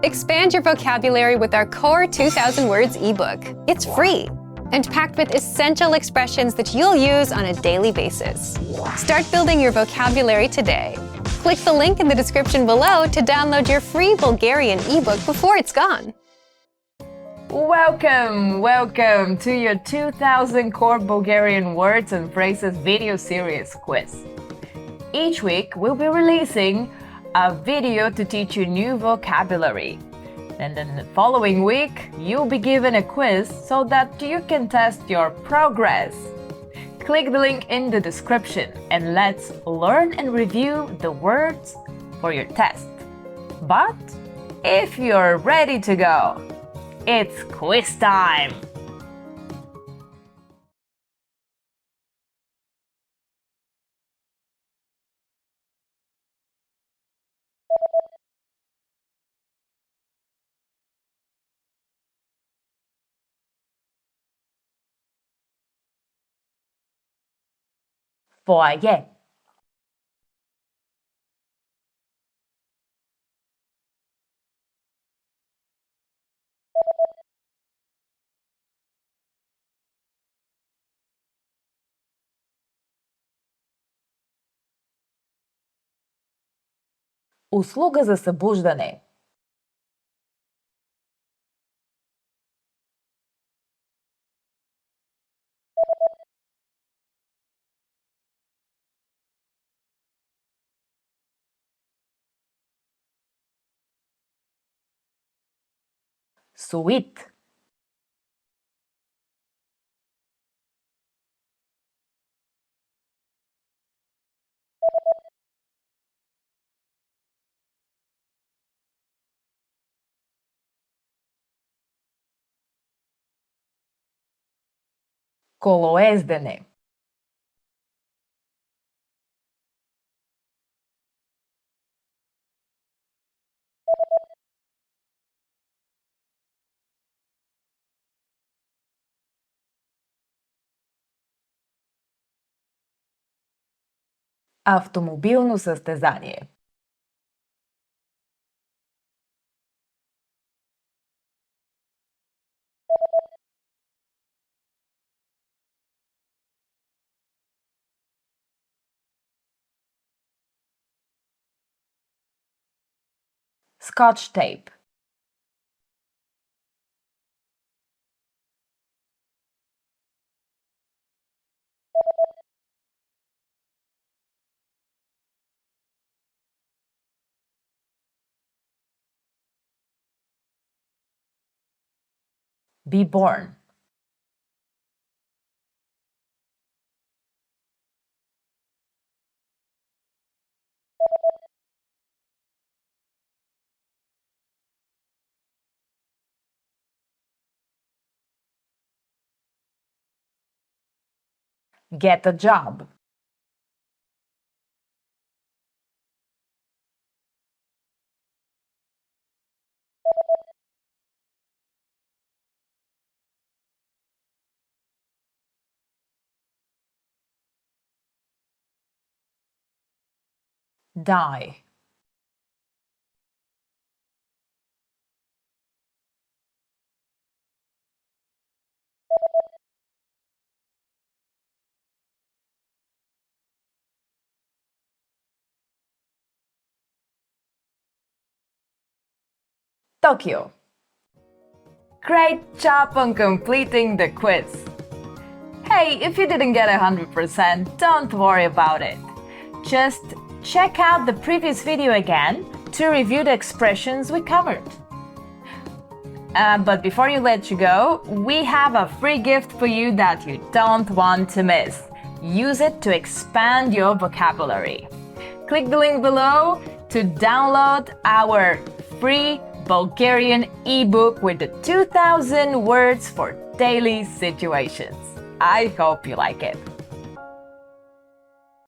Expand your vocabulary with our Core 2000 Words ebook. It's free and packed with essential expressions that you'll use on a daily basis. Start building your vocabulary today. Click the link in the description below to download your free Bulgarian ebook before it's gone. Welcome to your 2000 Core Bulgarian Words and Phrases video series quiz. Each week, we'll be releasing a video to teach you new vocabulary. And then the following week, you'll be given a quiz so that you can test your progress. Click the link in the description and let's learn and review the words for your test. But if you're ready to go, it's quiz time! Foyer. Услуга за събуждане. Суит. Колоездене. Автомобилно състезание. Scotch tape. Be born. Get a job. Die. Tokyo. Great job on completing the quiz! Hey, if you didn't get 100%, don't worry about it. Just check out the previous video again to review the expressions we covered. But before you let you go, we have a free gift for you that you don't want to miss. Use it to expand your vocabulary. Click the link below to download our free Bulgarian ebook with the 2000 words for daily situations. I hope you like it.